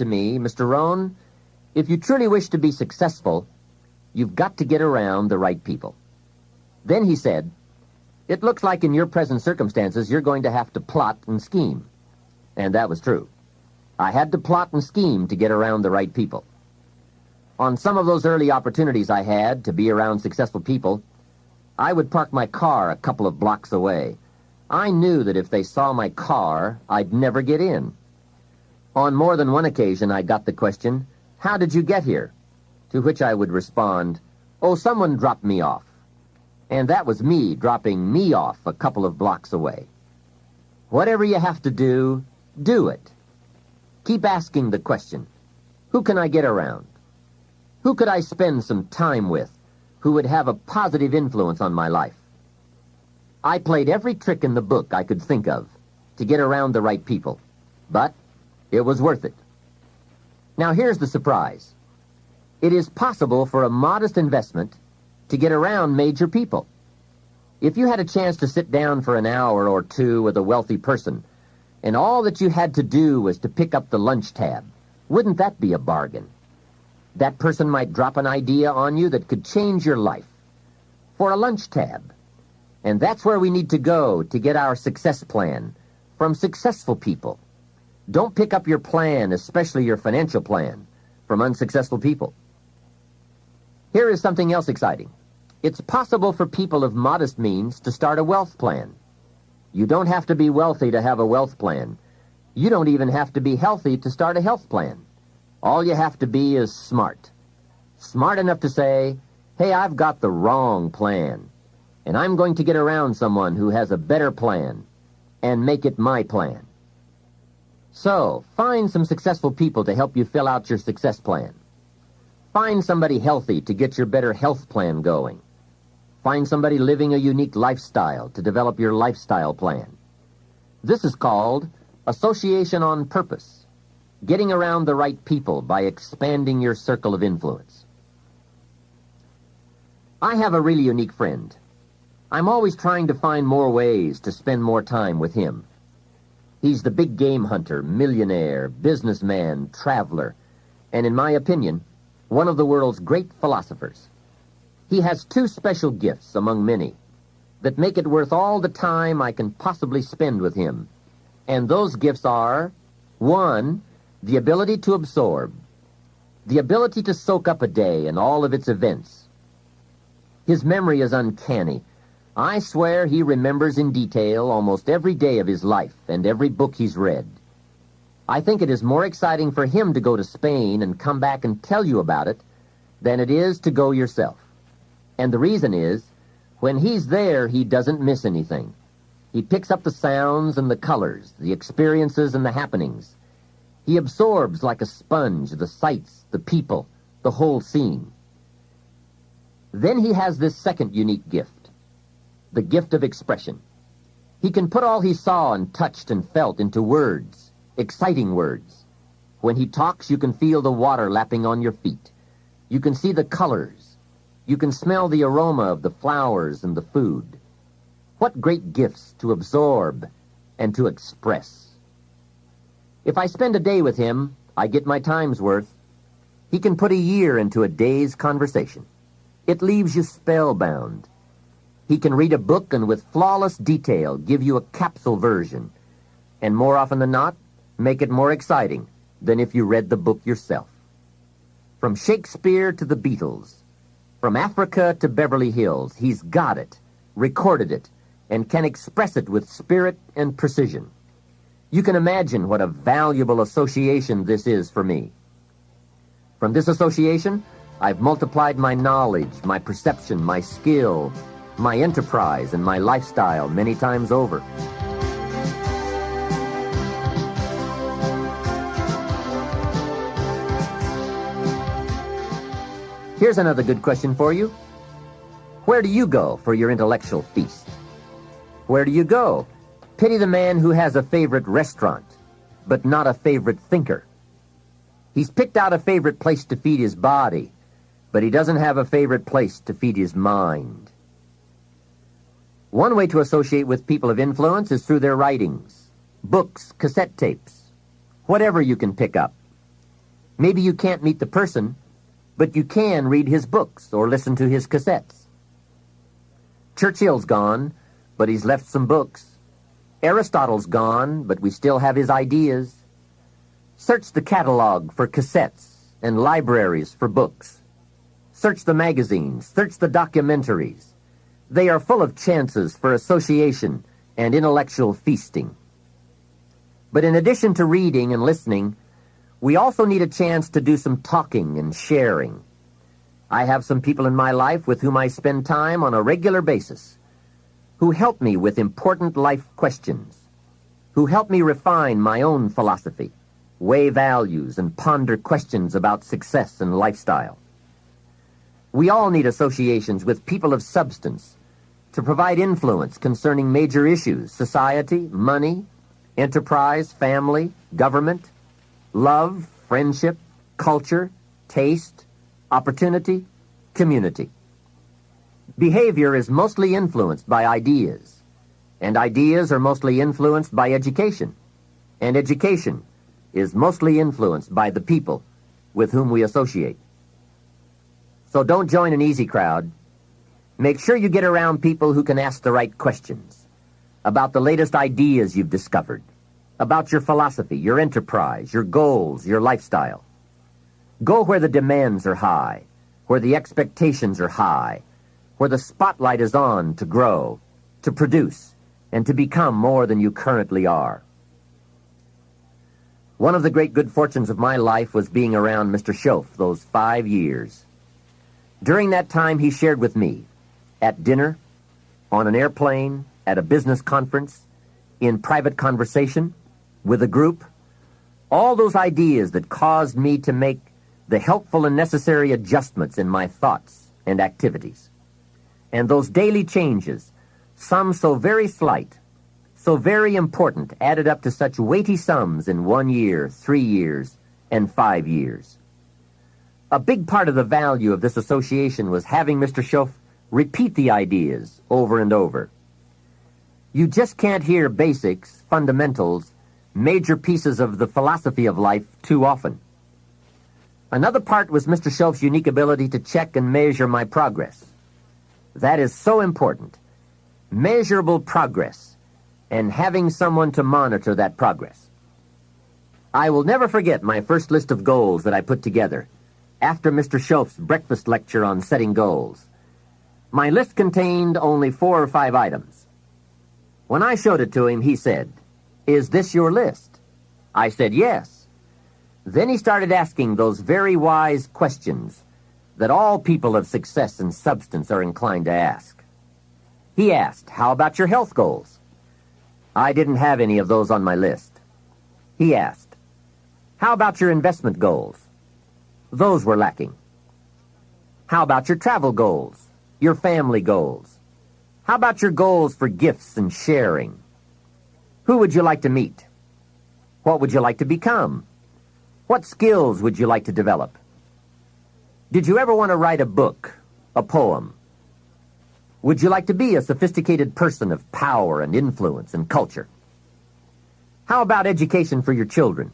to me, "Mr. Rohn, if you truly wish to be successful, you've got to get around the right people." Then he said, "It looks like in your present circumstances you're going to have to plot and scheme." And that was true. I had to plot and scheme to get around the right people. On some of those early opportunities I had to be around successful people, I would park my car a couple of blocks away. I knew that if they saw my car, I'd never get in. On more than one occasion, I got the question, "How did you get here?" To which I would respond, "Oh, someone dropped me off." And that was me dropping me off a couple of blocks away. Whatever you have to do it. Keep asking the question, who can I get around? Who could I spend some time with who would have a positive influence on my life? I played every trick in the book I could think of to get around the right people, but it was worth it. Now here's the surprise. It is possible for a modest investment to get around major people. If you had a chance to sit down for an hour or two with a wealthy person, and all that you had to do was to pick up the lunch tab, wouldn't that be a bargain? That person might drop an idea on you that could change your life. For a lunch tab. And that's where we need to go to get our success plan, from successful people. Don't pick up your plan, especially your financial plan, from unsuccessful people. Here is something else exciting. It's possible for people of modest means to start a wealth plan. You don't have to be wealthy to have a wealth plan. You don't even have to be healthy to start a health plan. All you have to be is smart. Smart enough to say, "Hey, I've got the wrong plan, and I'm going to get around someone who has a better plan and make it my plan." So, find some successful people to help you fill out your success plan. Find somebody healthy to get your better health plan going. Find somebody living a unique lifestyle to develop your lifestyle plan. This is called association on purpose, getting around the right people by expanding your circle of influence. I have a really unique friend. I'm always trying to find more ways to spend more time with him. He's the big game hunter, millionaire, businessman, traveler, and in my opinion, one of the world's great philosophers. He has two special gifts among many that make it worth all the time I can possibly spend with him. And those gifts are, one, the ability to absorb, the ability to soak up a day and all of its events. His memory is uncanny. I swear he remembers in detail almost every day of his life and every book he's read. I think it is more exciting for him to go to Spain and come back and tell you about it than it is to go yourself. And the reason is, when he's there, he doesn't miss anything. He picks up the sounds and the colors, the experiences and the happenings. He absorbs like a sponge the sights, the people, the whole scene. Then he has this second unique gift, the gift of expression. He can put all he saw and touched and felt into words, exciting words. When he talks, you can feel the water lapping on your feet. You can see the colors. You can smell the aroma of the flowers and the food. What great gifts to absorb and to express. If I spend a day with him, I get my time's worth. He can put a year into a day's conversation. It leaves you spellbound. He can read a book and with flawless detail give you a capsule version, and more often than not, make it more exciting than if you read the book yourself. From Shakespeare to the Beatles, from Africa to Beverly Hills, he's got it, recorded it, and can express it with spirit and precision. You can imagine what a valuable association this is for me. From this association, I've multiplied my knowledge, my perception, my skill, my enterprise, and my lifestyle many times over. Here's another good question for you. Where do you go for your intellectual feast? Where do you go? Pity the man who has a favorite restaurant, but not a favorite thinker. He's picked out a favorite place to feed his body, but he doesn't have a favorite place to feed his mind. One way to associate with people of influence is through their writings, books, cassette tapes, whatever you can pick up. Maybe you can't meet the person, but you can read his books or listen to his cassettes. Churchill's gone, but he's left some books. Aristotle's gone, but we still have his ideas. Search the catalog for cassettes and libraries for books. Search the magazines, search the documentaries. They are full of chances for association and intellectual feasting. But in addition to reading and listening, we also need a chance to do some talking and sharing. I have some people in my life with whom I spend time on a regular basis, who help me with important life questions, who help me refine my own philosophy, weigh values, and ponder questions about success and lifestyle. We all need associations with people of substance to provide influence concerning major issues: society, money, enterprise, family, government, love, friendship, culture, taste, opportunity, community. Behavior is mostly influenced by ideas, and ideas are mostly influenced by education, and education is mostly influenced by the people with whom we associate. So don't join an easy crowd. Make sure you get around people who can ask the right questions about the latest ideas you've discovered, about your philosophy, your enterprise, your goals, your lifestyle. Go where the demands are high, where the expectations are high, where the spotlight is on to grow, to produce, and to become more than you currently are. One of the great good fortunes of my life was being around Mr. Schoaf those 5 years. During that time, he shared with me, at dinner, on an airplane, at a business conference, in private conversation, with a group, all those ideas that caused me to make the helpful and necessary adjustments in my thoughts and activities. And those daily changes, some so very slight, so very important, added up to such weighty sums in 1 year, 3 years, and 5 years. A big part of the value of this association was having Mr. Schoaf repeat the ideas over and over. You just can't hear basics, fundamentals, major pieces of the philosophy of life too often. Another part was Mr. Schoaf's unique ability to check and measure my progress. That is so important. Measurable progress, and having someone to monitor that progress. I will never forget my first list of goals that I put together after Mr. Schoaf's breakfast lecture on setting goals. My list contained only 4 or 5 items. When I showed it to him, he said, "Is this your list?" I said, "Yes." Then he started asking those very wise questions that all people of success and substance are inclined to ask. He asked, "How about your health goals?" I didn't have any of those on my list. He asked, "How about your investment goals?" Those were lacking. How about your travel goals, your family goals? How about your goals for gifts and sharing? Who would you like to meet? What would you like to become? What skills would you like to develop? Did you ever want to write a book, a poem? Would you like to be a sophisticated person of power and influence and culture? How about education for your children?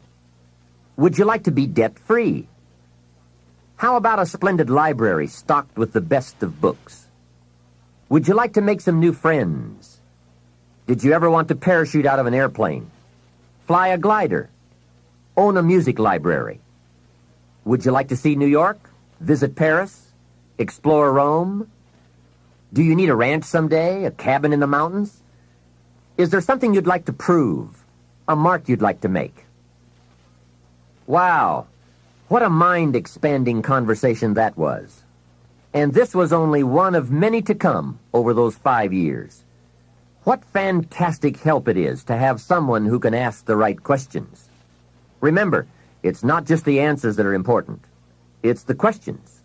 Would you like to be debt-free? How about a splendid library stocked with the best of books? Would you like to make some new friends? Did you ever want to parachute out of an airplane? Fly a glider? Own a music library? Would you like to see New York? Visit Paris? Explore Rome? Do you need a ranch someday? A cabin in the mountains? Is there something you'd like to prove? A mark you'd like to make? Wow! What a mind-expanding conversation that was. And this was only one of many to come over those 5 years. What fantastic help it is to have someone who can ask the right questions. Remember, it's not just the answers that are important. It's the questions.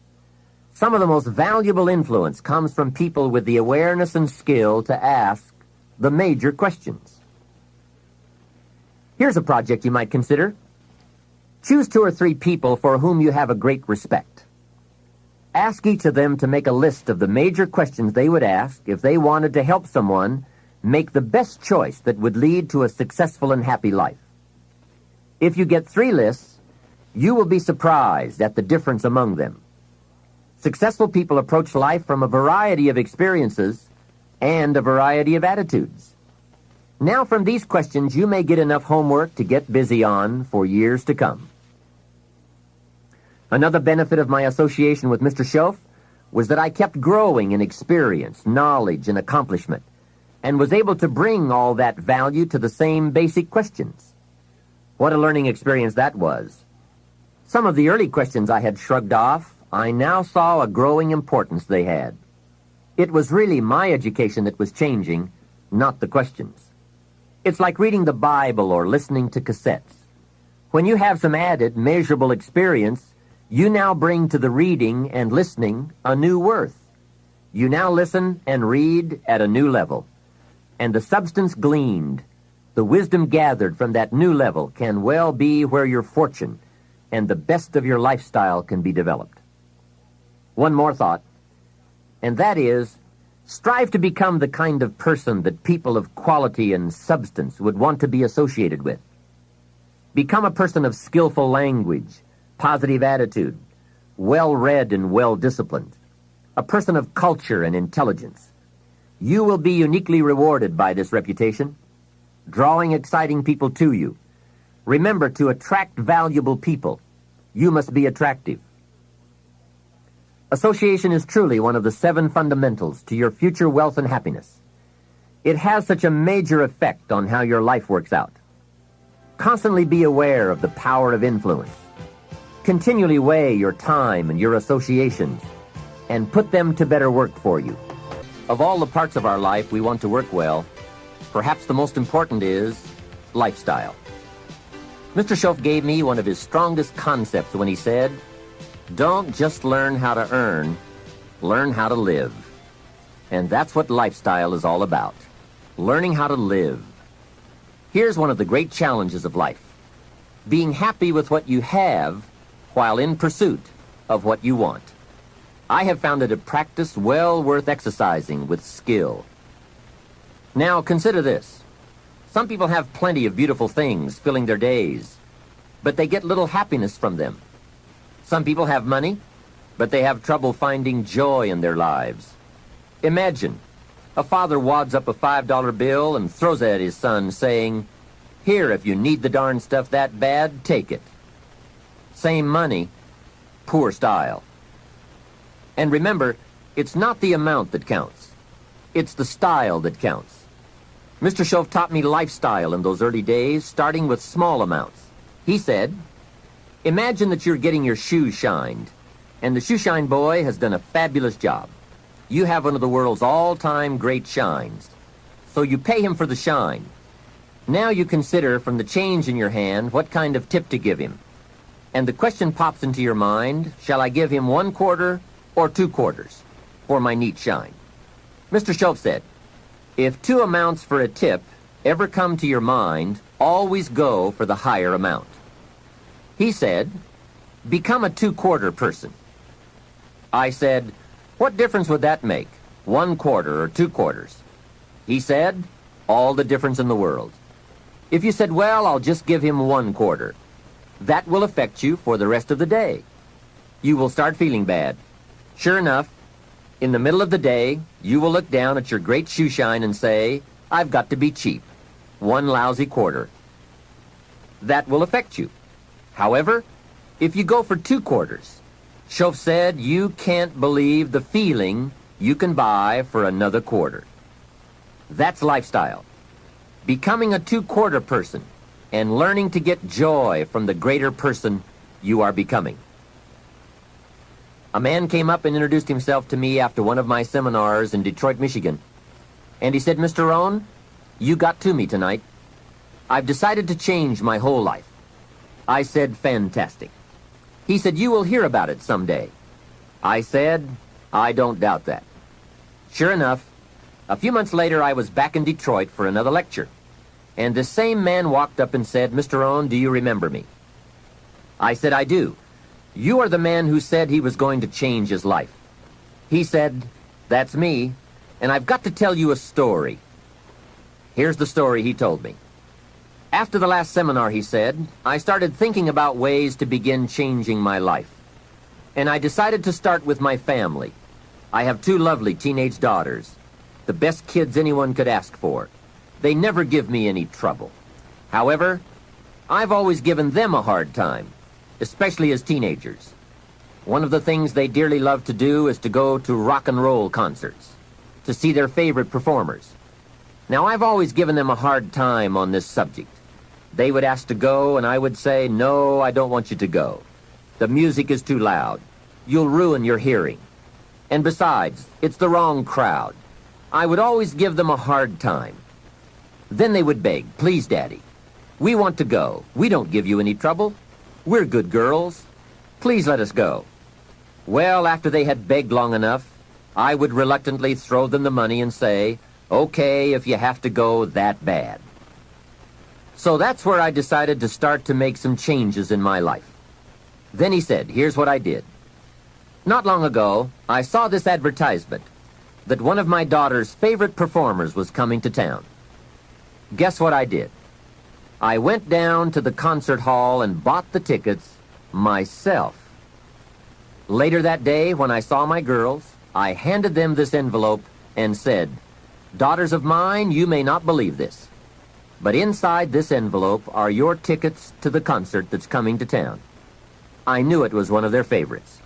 Some of the most valuable influence comes from people with the awareness and skill to ask the major questions. Here's a project you might consider. Choose 2 or 3 people for whom you have a great respect. Ask each of them to make a list of the major questions they would ask if they wanted to help someone make the best choice that would lead to a successful and happy life. If you get 3 lists, You will be surprised at the difference among them. Successful people approach life from a variety of experiences and a variety of attitudes. Now, from these questions, you may get enough homework to get busy on for years to come. Another benefit of my association with Mr. Schoaf was that I kept growing in experience, knowledge, and accomplishment, and was able to bring all that value to the same basic questions. What a learning experience that was. Some of the early questions I had shrugged off, I now saw a growing importance they had. It was really my education that was changing, not the questions. It's like reading the Bible or listening to cassettes. When you have some added, measurable experience, you now bring to the reading and listening a new worth. You now listen and read at a new level. And the substance gleaned, the wisdom gathered from that new level can well be where your fortune and the best of your lifestyle can be developed. One more thought, and that is, strive to become the kind of person that people of quality and substance would want to be associated with. Become a person of skillful language, positive attitude, well-read and well-disciplined, a person of culture and intelligence. You will be uniquely rewarded by this reputation, drawing exciting people to you. Remember, to attract valuable people, you must be attractive. Association is truly one of the 7 fundamentals to your future wealth and happiness. It has such a major effect on how your life works out. Constantly be aware of the power of influence. Continually weigh your time and your associations and put them to better work for you. Of all the parts of our life we want to work well, perhaps the most important is lifestyle. Mr. Schoaf gave me one of his strongest concepts when he said, "Don't just learn how to earn, learn how to live." And that's what lifestyle is all about, learning how to live. Here's one of the great challenges of life: being happy with what you have while in pursuit of what you want. I have found it a practice well worth exercising with skill. Now, consider this. Some people have plenty of beautiful things filling their days, but they get little happiness from them. Some people have money, but they have trouble finding joy in their lives. Imagine a father wads up a $5 bill and throws it at his son, saying, "Here, if you need the darn stuff that bad, take it." Same money, poor style. And remember, it's not the amount that counts. It's the style that counts. Mr. Schoaf taught me lifestyle in those early days, starting with small amounts. He said, imagine that you're getting your shoes shined, and the shoe shine boy has done a fabulous job. You have one of the world's all-time great shines, so you pay him for the shine. Now you consider from the change in your hand what kind of tip to give him. And the question pops into your mind, shall I give him 1 quarter or 2 quarters for my neat shine? Mr. Schoaf said, if 2 amounts for a tip ever come to your mind, always go for the higher amount. He said, become a 2-quarter person. I said, what difference would that make, 1 quarter or 2 quarters? He said, all the difference in the world. If you said, well, I'll just give him 1 quarter, that will affect you for the rest of the day. You will start feeling bad. Sure enough, in the middle of the day, you will look down at your great shoe shine and say, I've got to be cheap. 1 lousy quarter. That will affect you. However, if you go for 2 quarters, Schoaf said you can't believe the feeling you can buy for another quarter. That's lifestyle. Becoming a 2-quarter person and learning to get joy from the greater person you are becoming. A man came up and introduced himself to me after one of my seminars in Detroit, Michigan. And he said, Mr. Rohn, you got to me tonight. I've decided to change my whole life. I said, fantastic. He said, you will hear about it someday. I said, I don't doubt that. Sure enough, a few months later I was back in Detroit for another lecture. And this same man walked up and said, Mr. Rohn, do you remember me? I said, I do. You are the man who said he was going to change his life. He said, that's me, and I've got to tell you a story. Here's the story he told me. After the last seminar, he said, I started thinking about ways to begin changing my life. And I decided to start with my family. I have 2 lovely teenage daughters, the best kids anyone could ask for. They never give me any trouble. However, I've always given them a hard time, especially as teenagers. One of the things they dearly love to do is to go to rock and roll concerts, to see their favorite performers. Now, I've always given them a hard time on this subject. They would ask to go, and I would say, no, I don't want you to go. The music is too loud. You'll ruin your hearing. And besides, it's the wrong crowd. I would always give them a hard time. Then they would beg, please, Daddy, we want to go. We don't give you any trouble. We're good girls. Please let us go. Well, after they had begged long enough, I would reluctantly throw them the money and say, okay, if you have to go that bad. So that's where I decided to start to make some changes in my life. Then he said, here's what I did. Not long ago, I saw this advertisement that one of my daughter's favorite performers was coming to town. Guess what I did? I went down to the concert hall and bought the tickets myself. Later that day, when I saw my girls, I handed them this envelope and said, daughters of mine, you may not believe this, but inside this envelope are your tickets to the concert that's coming to town. I knew it was one of their favorites.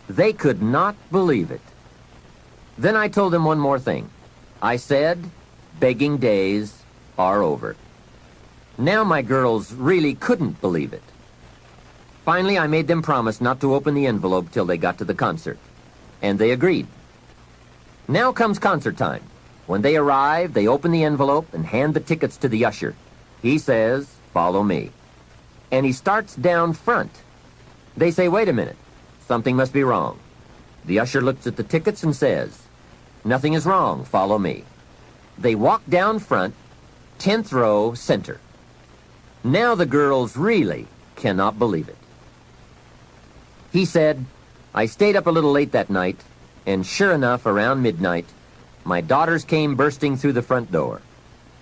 They could not believe it. Then I told them one more thing. I said, begging days are over. Now my girls really couldn't believe it. Finally, I made them promise not to open the envelope till they got to the concert, and they agreed. Now comes concert time. When they arrive, they open the envelope and hand the tickets to the usher. He says, follow me. And he starts down front. They say, wait a minute, something must be wrong. The usher looks at the tickets and says, nothing is wrong, follow me. They walk down front, 10th row, center. Now the girls really cannot believe it. He said, I stayed up a little late that night, and sure enough, around midnight, my daughters came bursting through the front door.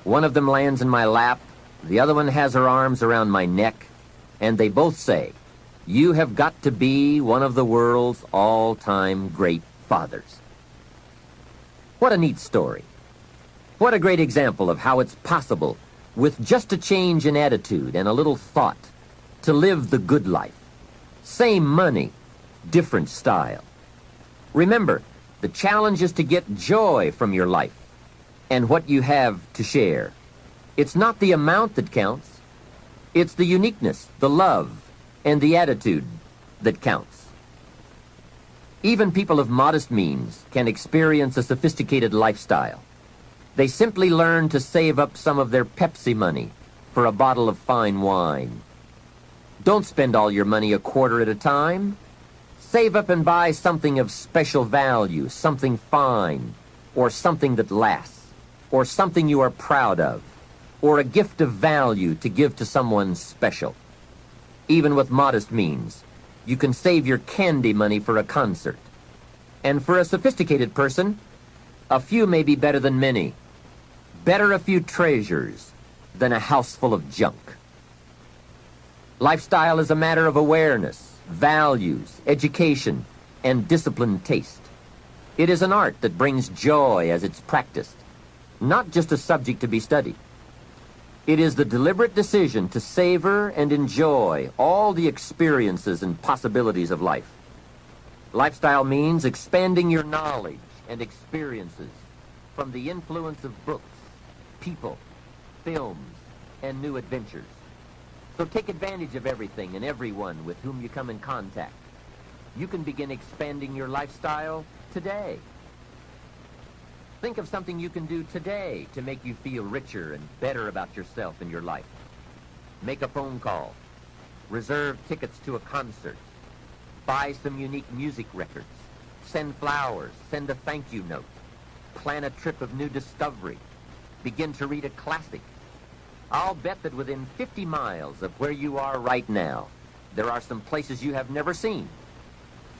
One of them lands in my lap, the other one has her arms around my neck, and they both say, you have got to be one of the world's all-time great fathers. What a neat story. What a great example of how it's possible, with just a change in attitude and a little thought, to live the good life. Same money, different style. Remember, the challenge is to get joy from your life and what you have to share. It's not the amount that counts. It's the uniqueness, the love, and the attitude that counts. Even people of modest means can experience a sophisticated lifestyle. They simply learn to save up some of their Pepsi money for a bottle of fine wine. Don't spend all your money a quarter at a time. Save up and buy something of special value, something fine, or something that lasts, or something you are proud of, or a gift of value to give to someone special. Even with modest means, you can save your candy money for a concert. And for a sophisticated person, a few may be better than many. Better a few treasures than a house full of junk. Lifestyle is a matter of awareness, values, education, and disciplined taste. It is an art that brings joy as it's practiced, not just a subject to be studied. It is the deliberate decision to savor and enjoy all the experiences and possibilities of life. Lifestyle means expanding your knowledge and experiences from the influence of books, people, films, and new adventures. So take advantage of everything and everyone with whom you come in contact. You can begin expanding your lifestyle today. Think of something you can do today to make you feel richer and better about yourself and your life. Make a phone call. Reserve tickets to a concert. Buy some unique music records. Send flowers. Send a thank you note. Plan a trip of new discovery. Begin to read a classic. I'll bet that within 50 miles of where you are right now, there are some places you have never seen,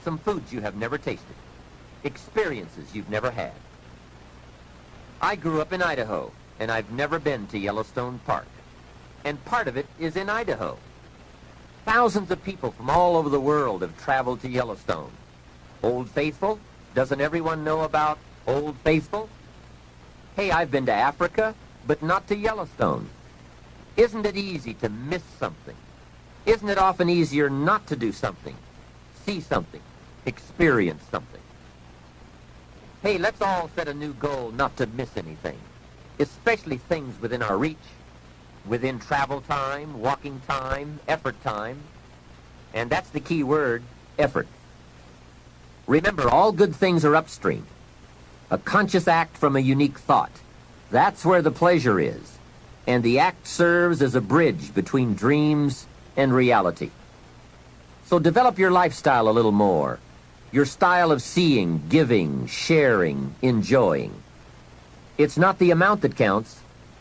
some foods you have never tasted, experiences you've never had. I grew up in Idaho, and I've never been to Yellowstone Park. and part of it is in Idaho. Thousands of people from all over the world have traveled to Yellowstone. Old Faithful? Doesn't everyone know about Old Faithful? Hey, I've been to Africa, but not to Yellowstone. Isn't it easy to miss something? Isn't it often easier not to do something, see something, experience something? Hey, let's all set a new goal not to miss anything, especially things within our reach, within travel time, walking time, effort time. And that's the key word, effort. Remember, all good things are upstream. A conscious act from a unique thought. That's where the pleasure is. And the act serves as a bridge between dreams and reality. So develop your lifestyle a little more. Your style of seeing, giving, sharing, enjoying. It's not the amount that counts,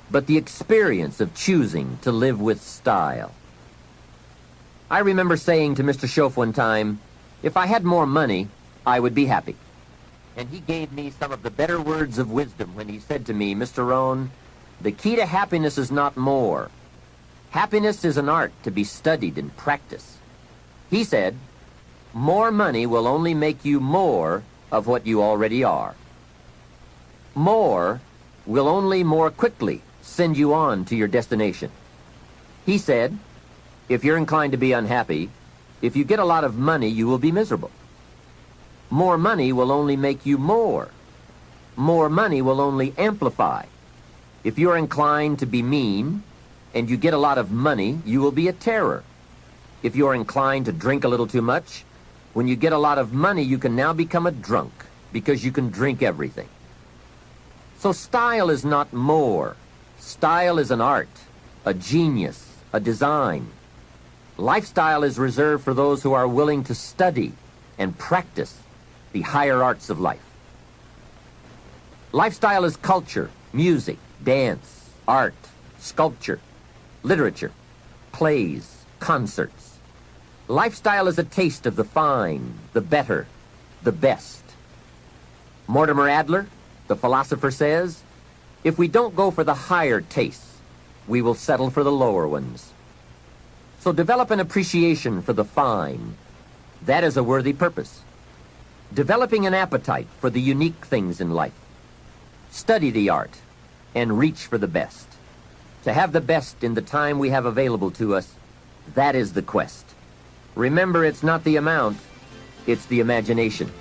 but the experience of choosing to live with style. I remember saying to Mr. Schoaf one time, if I had more money, I would be happy. And he gave me some of the better words of wisdom when he said to me, Mr. Rohn, the key to happiness is not more. Happiness is an art to be studied and practiced. He said, more money will only make you more of what you already are. More will only more quickly send you on to your destination. He said, if you're inclined to be unhappy, if you get a lot of money, you will be miserable. More money will only make you more. More money will only amplify. If you're inclined to be mean and you get a lot of money, you will be a terror. If you're inclined to drink a little too much, when you get a lot of money, you can now become a drunk because you can drink everything. So style is not more. Style is an art, a genius, a design. Lifestyle is reserved for those who are willing to study and practice the higher arts of life. Lifestyle is culture, music, dance, art, sculpture, literature, plays, concerts. Lifestyle is a taste of the fine, the better, the best. Mortimer Adler, the philosopher, says, if we don't go for the higher tastes, we will settle for the lower ones. So develop an appreciation for the fine. That is a worthy purpose. Developing an appetite for the unique things in life. Study the art and reach for the best. To have the best in the time we have available to us, that is the quest. Remember, it's not the amount, it's the imagination.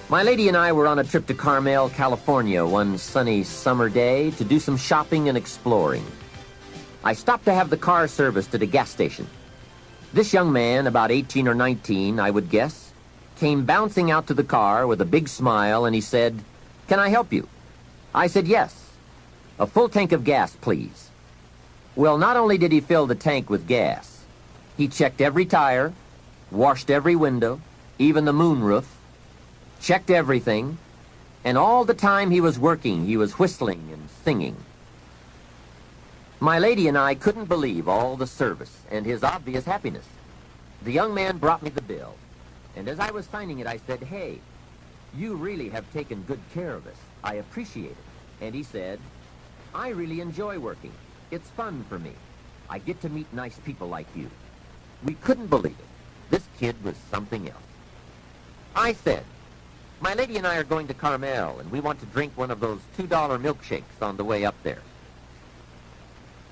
My lady and I were on a trip to Carmel, California one sunny summer day to do some shopping and exploring. I stopped to have the car serviced at a gas station. This young man, about 18 or 19, I would guess, came bouncing out to the car with a big smile, and he said, "Can I help you?" I said, "Yes. A full tank of gas, please." Well, not only did he fill the tank with gas, he checked every tire, washed every window, even the moonroof, checked everything, and all the time he was working, he was whistling and singing. My lady and I couldn't believe all the service and his obvious happiness. The young man brought me the bill, and as I was signing it, I said, "Hey, you really have taken good care of us. I appreciate it." And he said, "I really enjoy working. It's fun for me. I get to meet nice people like you." We couldn't believe it. This kid was something else. I said, "My lady and I are going to Carmel, and we want to drink one of those $2 milkshakes on the way up there.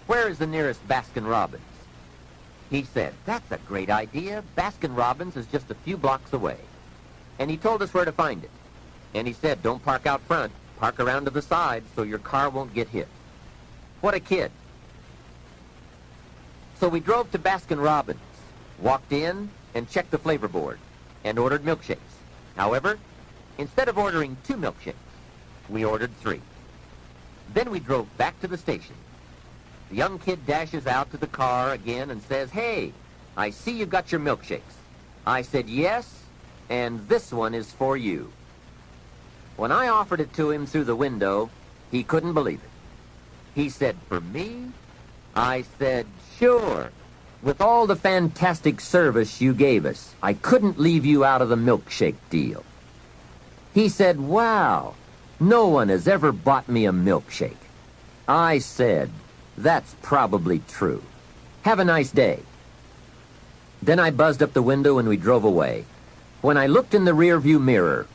Where is the nearest Baskin-Robbins?" He said, "That's a great idea. Baskin-Robbins is just a few blocks away." And he told us where to find it. And he said, "Don't park out front. Park around to the side so your car won't get hit." What a kid. So we drove to Baskin-Robbins, walked in, and checked the flavor board, and ordered milkshakes. However, instead of ordering 2 milkshakes, we ordered 3. Then we drove back to the station. The young kid dashes out to the car again and says, "Hey, I see you've got your milkshakes." I said, "Yes, and this one is for you." When I offered it to him through the window, he couldn't believe it. He said, "For me?" I said, "Sure. with all the fantastic service you gave us, I couldn't leave you out of the milkshake deal. He said, wow, no one has ever bought me a milkshake. I said, that's probably true. Have a nice day. Then I buzzed up the window and we drove away. When I looked in the rearview mirror,